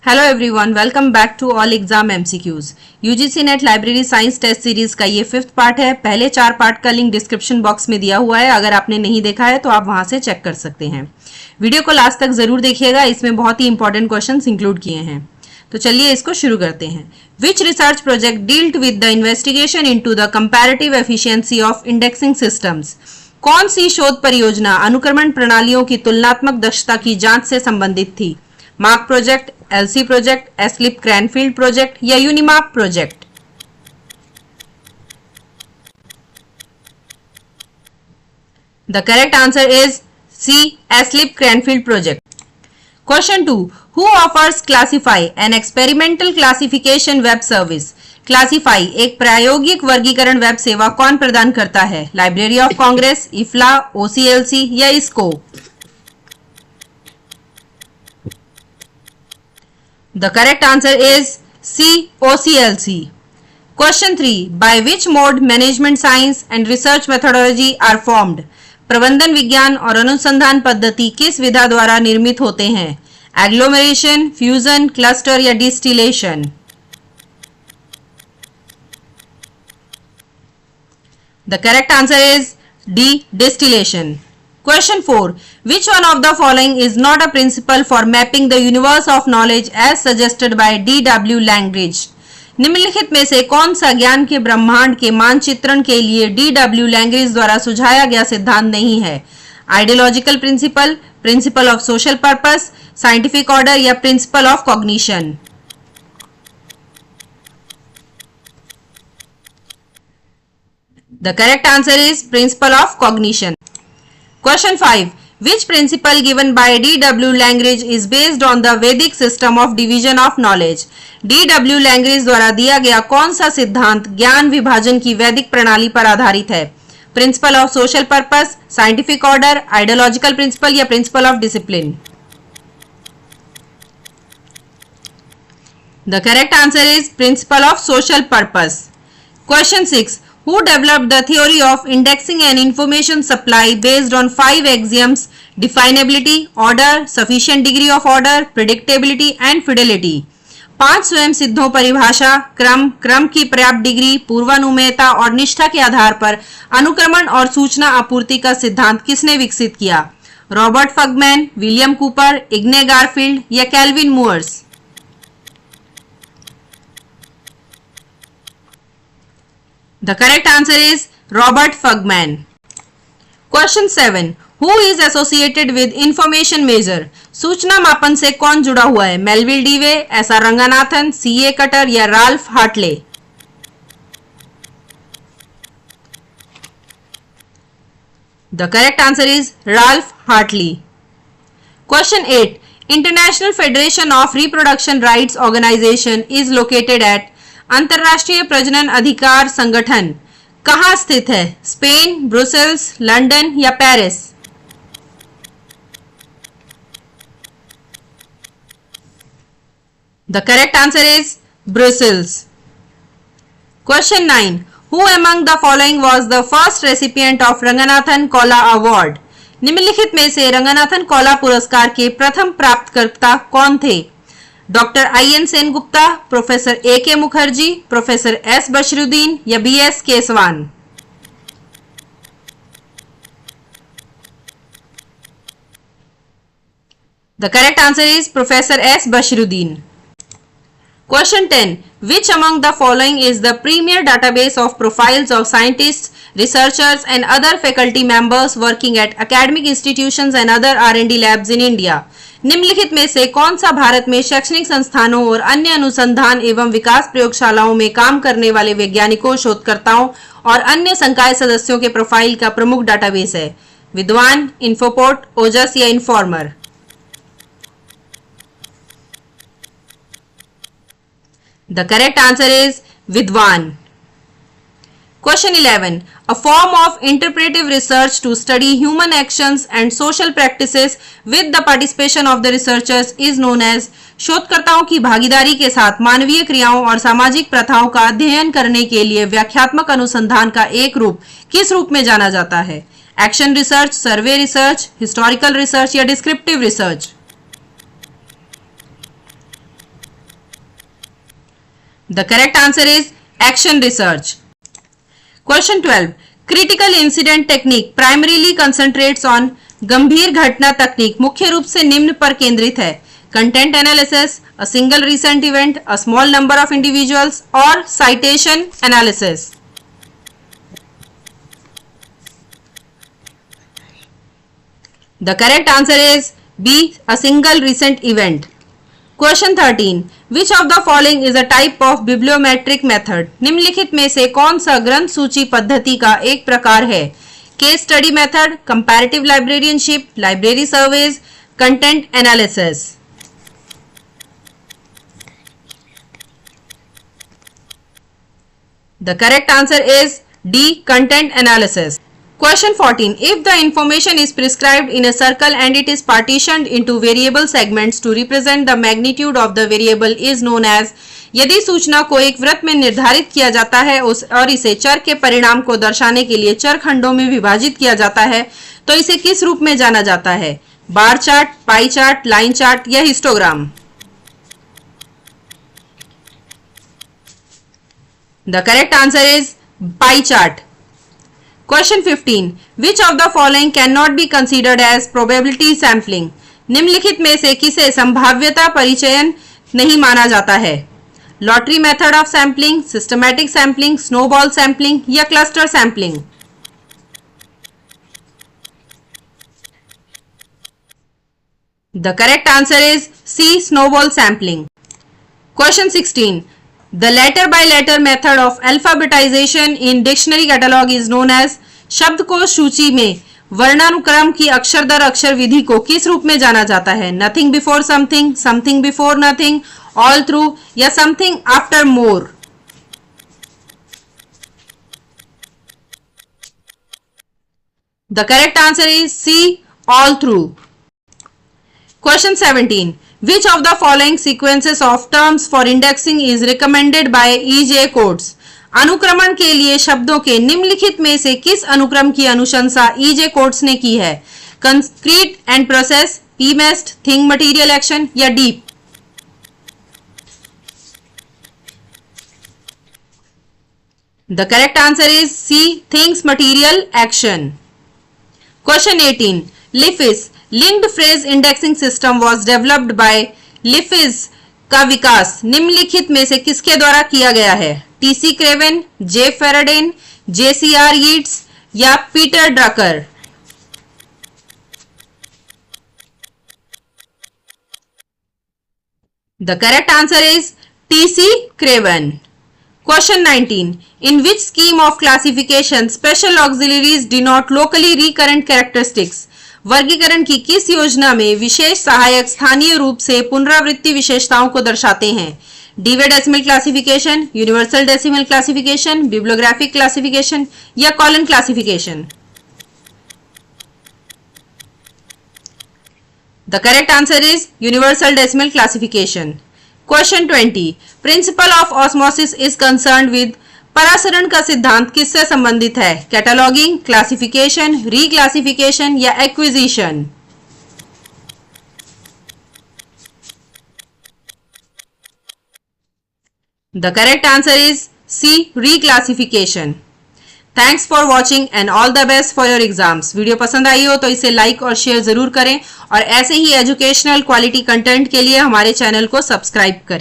Hello everyone, welcome back to all exam MCQs. UGC NET library science test series का ये 5th part है। पहले 4 part का link description box में दिया हुआ है। अगर आपने नहीं देखा है तो आप वहां से चेक कर सकते हैं। वीडियो को लास्ट तक जरूर देखिएगा, इसमें बहुत ही इंपॉर्टेंट क्वेश्चंस इंक्लूड किए हैं। तो चलिए इसको शुरू करते हैं। Which research project dealt with the investigation into the comparative efficiency of indexing systems? कौन सी शोध परियोजना अनुक्रमण प्रणालियों की तुलनात्मक दक्षता की जांच से संबंधित थी? MARC project, LC project, Aslib Cranfield project या UNIMARC project? The correct answer is C, Aslib Cranfield project. Question 2, who offers classify an experimental classification web service? Classify एक प्रायोगिक वर्गीकरण वेब सेवा कौन प्रदान करता है? Library of Congress, IFLA, OCLC या इसको? The correct answer is C, OCLC. Question 3. By which mode management science and research methodology are formed? प्रबंधन विज्ञान और अनुसंधान पद्धति किस विधा द्वारा निर्मित होते हैं? एग्लोमेरेशन, फ्यूजन, क्लस्टर या distillation? The correct answer is D, distillation. Question 4. Which one of the following is not a principle for mapping the universe of knowledge as suggested by D.W. Langridge? निम्नलिखित में से कौन सा ज्ञान के ब्रह्मांड के मानचित्रण के लिए D.W. Langridge द्वारा सुझाया गया सिद्धांत नहीं है? Ideological principle, principle of social purpose, scientific order या principle of cognition? The correct answer is principle of cognition. Question 5. Which principle given by D.W. Langridge is based on the Vedic system of division of knowledge? D.W. Langridge द्वारा दिया गया कौन सा सिद्धांत ज्ञान विभाजन की वैदिक प्रणाली पर आधारित है? Principle of social purpose, scientific order, ideological principle या principle of discipline? The correct answer is principle of social purpose. Question 6. Who developed the theory of indexing and information supply based on 5 axioms: definability, order, sufficient degree of order, predictability and fidelity? 5 स्वयं सिद्धों परिभाषा, क्रम की पर्याप्त degree, पूर्वानुमेयता और निष्ठा के आधार पर अनुक्रमण और सूचना आपूर्ति का सिद्धांत किसने विकसित किया? रॉबर्ट फगमैन, विलियम कूपर, इग्ने गारफील्ड या kelvin मूअर्स? The correct answer is Robert Fugman. Question 7. Who is associated with information measure? सूचना मापन से कौन जुड़ा हुआ है? Melville डीवे, SR Ranganathan, CA cutter या Ralph Hartley? The correct answer is Ralph Hartley. Question 8. International Federation of Reproduction Rights Organization is located at? अंतरराष्ट्रीय प्रजनन अधिकार संगठन कहाँ स्थित है? स्पेन, ब्रुसेल्स, लंदन या Paris? The correct answer is Brussels. Question 9. Who among the following was the first recipient of Ranganathan Kaula award? निम्नलिखित में से रंगनाथन कौला पुरस्कार के प्रथम प्राप्तकर्ता कौन थे? Doctor I N. Sengupta, professor A K. Mukherjee, professor S. Bashiruddin या B S. Kesavan? The correct answer is Professor S. Bashruddin. Question 10. Which among the following is the premier database of profiles of scientists, researchers and other faculty members working at academic institutions and other R&D labs in India? निम्नलिखित में से कौन सा भारत में शैक्षणिक संस्थानों और अन्य अनुसंधान एवं विकास प्रयोगशालाओं में काम करने वाले वैज्ञानिकों, शोधकर्ताओं और अन्य संकाय सदस्यों के प्रोफाइल का प्रमुख डाटाबेस है? विद्वान, इन्फोपोर्ट, ओजस या informer? The correct answer is विद्वान. Question 11. A form of interpretive research to study human actions and social practices with the participation of the researchers is known as? शोधकर्ताओं की भागीदारी के साथ मानवीय क्रियाओं और सामाजिक प्रथाओं का अध्ययन करने के लिए व्याख्यात्मक अनुसंधान का एक रूप किस रूप में जाना जाता है? Action research, survey research, historical research या descriptive research? The correct answer is action research. Question 12. Critical incident technique primarily concentrates on गंभीर घटना तकनीक मुख्य रूप से निम्न पर केंद्रित है. Content analysis, a single recent event, a small number of individuals और citation analysis. The correct answer is B, a single recent event. Question 13. Which of the following is a type of bibliometric method? निम्नलिखित में से कौन सा ग्रंथ सूची पद्धति का एक प्रकार है? Case study method, comparative librarianship, library surveys, content analysis. The correct answer is D, content analysis. Question 14. If the information is prescribed in a circle and it is partitioned into variable segments to represent the magnitude of the variable is known as. यदि सूचना को एक वृत्त में निर्धारित किया जाता है और इसे चर के परिणाम को दर्शाने के लिए चर खंडों में विभाजित किया जाता है तो इसे किस रूप में जाना जाता है? Bar chart, pie chart, line chart या histogram? The correct answer is pie chart. Question 15. Which of the following cannot be considered as probability sampling? निम्नलिखित में से किसे संभाव्यता परिचयन नहीं माना जाता है? Lottery method of sampling, systematic sampling, snowball sampling या cluster sampling? The correct answer is C, snowball sampling. Question 16. The letter by letter method of alphabetization in dictionary catalog is known as. शब्दकोश सूची में वर्णानुक्रम की अक्षर दर अक्षर विधि को किस रूप में जाना जाता है? Nothing before something, something before nothing, all through या something after more? The correct answer is C, all through. Question 17. Which of the following sequences of terms for indexing is recommended by EJ codes? अनुक्रमण के लिए शब्दों के निम्नलिखित में से किस अनुक्रम की अनुशंसा EJ कोड्स ने की है? Concrete and process, PMEST, thing material action या deep? The correct answer is C, things material action. Question 18. LIFIS linked phrase indexing system was developed by. LIFIS का विकास निम्नलिखित में से किसके द्वारा किया गया है? टीसी क्रेवन, जे फेराडेन, जेसीआर यीट्स या Peter Drucker? The correct answer is TC Craven. Question 19. In which scheme of classification special auxiliaries denote locally recurrent characteristics? वर्गीकरण की किस योजना में विशेष सहायक स्थानीय रूप से पुनरावृत्ति विशेषताओं को दर्शाते हैं? Dewey decimal classification, universal decimal classification, bibliographic classification या colon classification? The correct answer is universal decimal classification. Question 20. Principle of osmosis is concerned with. परासरण का सिद्धांत किससे संबंधित है? कैटलॉगिंग, क्लासिफिकेशन, रीक्लासिफिकेशन या acquisition? The correct answer is C, reclassification. Thanks for watching and all the best for your exams. Video पसंद आई हो तो इसे लाइक और शेयर जरूर करें और ऐसे ही एजुकेशनल क्वालिटी कंटेंट के लिए हमारे चैनल को सब्सक्राइब करें.